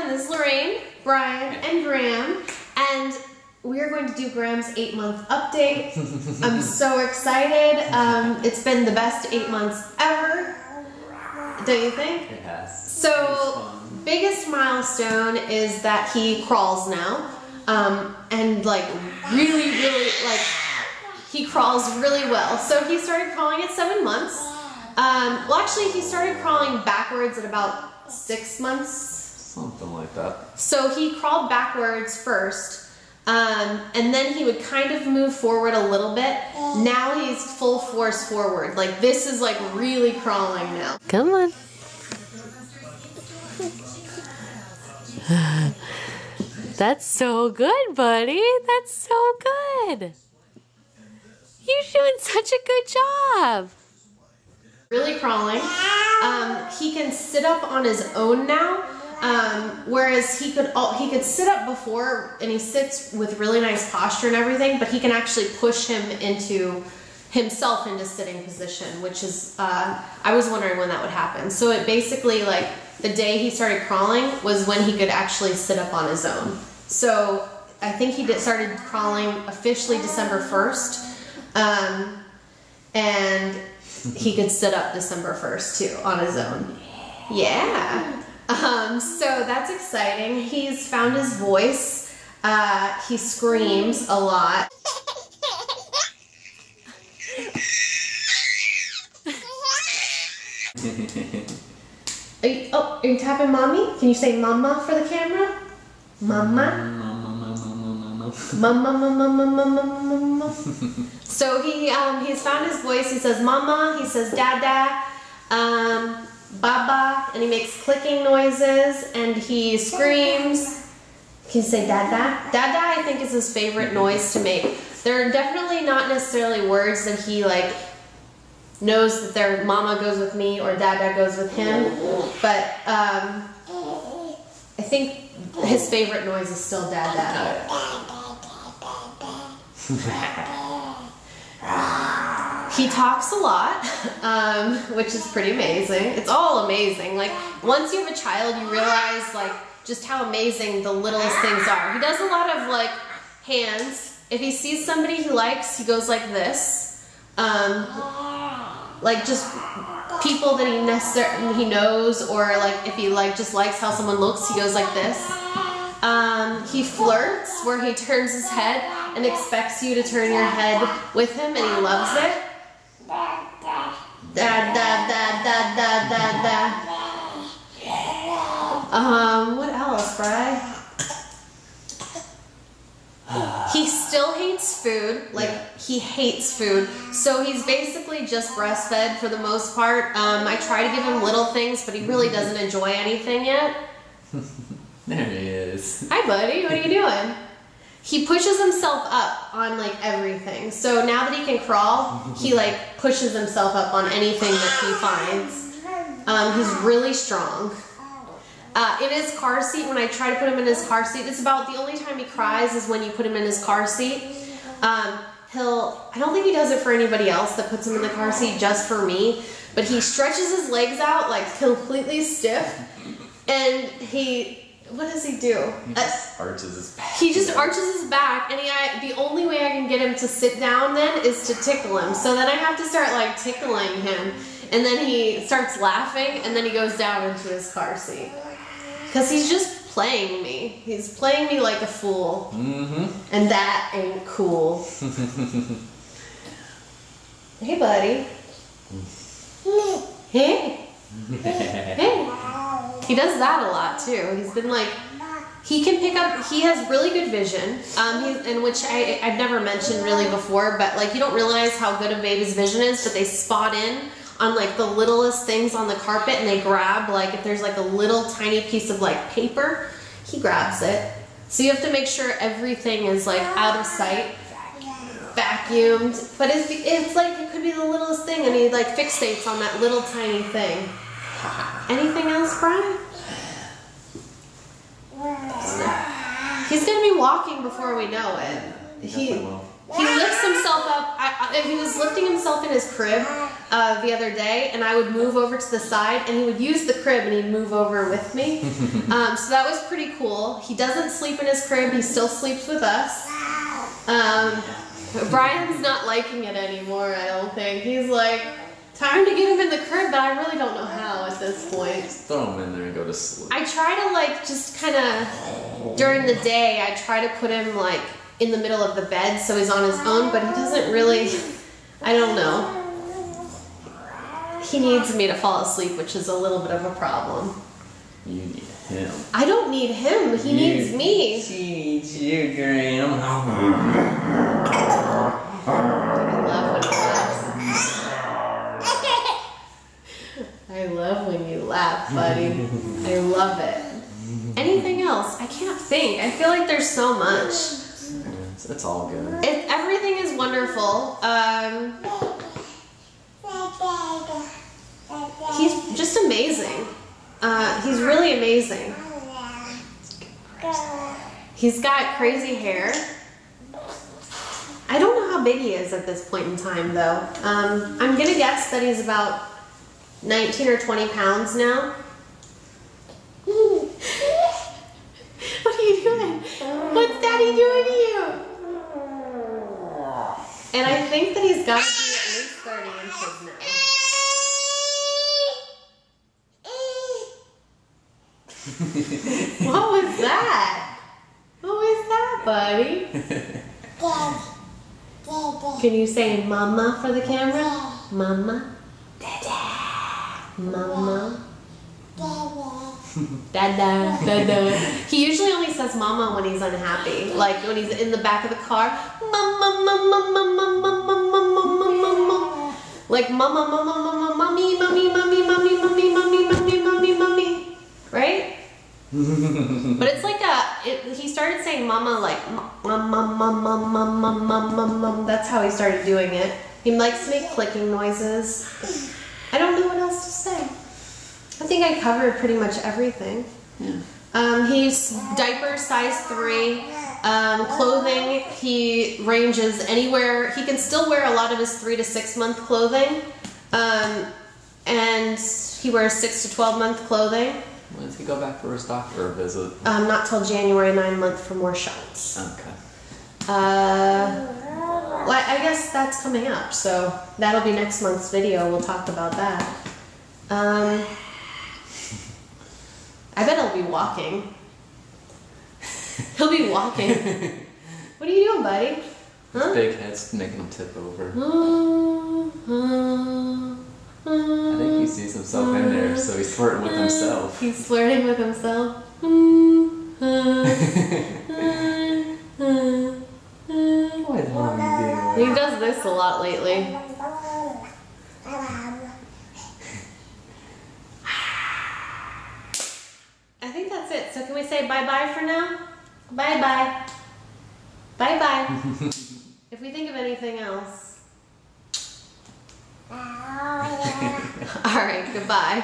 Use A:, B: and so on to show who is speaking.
A: everyone, this is Lorraine, Brian, and Graham, and we are going to do Graham's 8-month update. I'm so excited. It's been the best 8 months ever, don't you think?
B: It has.
A: So, biggest milestone is that he crawls now, and like really, like he crawls really well. So he started crawling at 7 months. Well, actually, he started crawling backwards at about 6 months.
B: Something like that.
A: So he crawled backwards first, and then he would kind of move forward a little bit. Now he's full force forward. Like, this is like really crawling now. Come on. That's so good, buddy. That's so good. You're doing such a good job. Really crawling. He can sit up on his own now, whereas he could sit up before, and he sits with really nice posture and everything, but he can actually push himself into sitting position, which is, I was wondering when that would happen. So it basically, like, the day he started crawling was when he could actually sit up on his own. So I think he started crawling officially December 1st, and he could sit up December 1st too on his own. Yeah. So that's exciting. He's found his voice. He screams a lot. Are you tapping mommy? Can you say mama for the camera? Mama? Mama, mama, mama, mama, mama. So he's found his voice. He says mama, he says dada, baba, and he makes clicking noises, and he screams. Can you say dada? Dada, I think, is his favorite noise to make. They're definitely not necessarily words that he like knows that their mama goes with me or dada goes with him, but I think his favorite noise is still dada. He talks a lot, which is pretty amazing. It's all amazing. Like, once you have a child, you realize like just how amazing the littlest things are. He does a lot of like hands. If he sees somebody he likes, he goes like this. Like just people that he knows, or like if he like just likes how someone looks, he goes like this. He flirts, where he turns his head and expects you to turn your head with him, and he loves it. Da da da da da da da. What else, Bri? He still hates food. Like, he hates food. So he's basically just breastfed for the most part. I try to give him little things, but he really doesn't enjoy anything yet.
B: There he is.
A: Hi, buddy. What are you doing? He pushes himself up on like everything. So now that he can crawl, he like pushes himself up on anything that he finds. He's really strong. In his car seat, when I try to put him in his car seat, it's about the only time he cries is when you put him in his car seat. I don't think he does it for anybody else that puts him in the car seat, just for me, but he stretches his legs out like completely stiff, and what does he do?
B: He just arches his back.
A: He just arches his back, and the only way I can get him to sit down then is to tickle him. So then I have to start like tickling him, and then he starts laughing, and then he goes down into his car seat. Because he's just playing me. He's playing me like a fool. Mm-hmm. And that ain't cool. Hey, buddy. Hey. Hey. He does that a lot, too. He's been like, he has really good vision, in which I've never mentioned really before, but like, you don't realize how good a baby's vision is, but they spot in on like the littlest things on the carpet, and they grab, like, if there's like a little tiny piece of like paper, he grabs it. So you have to make sure everything is like out of sight, vacuumed, but it's like, it could be the littlest thing, and he like fixates on that little tiny thing. Anything else, Brian? He's gonna be walking before we know it. He lifts himself up. He was lifting himself in his crib, the other day, and I would move over to the side, and he would use the crib, and he'd move over with me. So that was pretty cool. He doesn't sleep in his crib. He still sleeps with us. Brian's not liking it anymore, I don't think. He's like, time to get him in the crib, but I really don't know how at this point.
B: Throw him in there and go to sleep.
A: I try to like just kind of, during the day, I try to put him like in the middle of the bed so he's on his own, but he doesn't really, I don't know. He needs me to fall asleep, which is a little bit of a problem.
B: You need him.
A: I don't need him, he needs me.
B: She needs you, Graham.
A: I love when he laughs. I love when you laugh, buddy. I love it. Anything else? I can't think. I feel like there's so much.
B: It's all good.
A: Everything is wonderful. He's just amazing. He's really amazing. He's got crazy hair. I don't know how big he is at this point in time, though. I'm gonna guess that he's about 19 or 20 pounds now. What are you doing? What's Daddy doing to you? And I think that he's got to be at least 30 inches now. What was that? What was that, buddy? Can you say mama for the camera? Mama? Dada. Mama? Dada. Dada. He usually only says mama when he's unhappy. Like when he's in the back of the car. Mama, mama, mama, mama, mama, mama, mama. Like mama, mama, mama, mommy, mommy, mommy, mommy, mommy, mommy, mommy, mommy, mommy. Right? But it's like he started saying mama like mama, mama, mama, mama, mama. That's how he started doing it. He likes to make clicking noises. I don't know what else to say. I think I covered pretty much everything.
B: Yeah.
A: He's diaper size 3. Clothing, he ranges anywhere. He can still wear a lot of his 3 to 6 month clothing. And he wears 6 to 12 month clothing.
B: When does he go back for his doctor visit?
A: Not till January 9 month for more shots.
B: Okay.
A: Well, I guess that's coming up, so that'll be next month's video. We'll talk about that. I bet he'll be walking. He'll be walking. What are you doing, buddy? Huh?
B: His big head's making him tip over. I think he sees himself in there, so he's flirting with himself.
A: He's flirting with himself.
B: What is Mommy doing?
A: He does this a lot lately. I think that's it. So can we say bye-bye for now? Bye-bye. Bye-bye. If we think of anything else. All right, goodbye.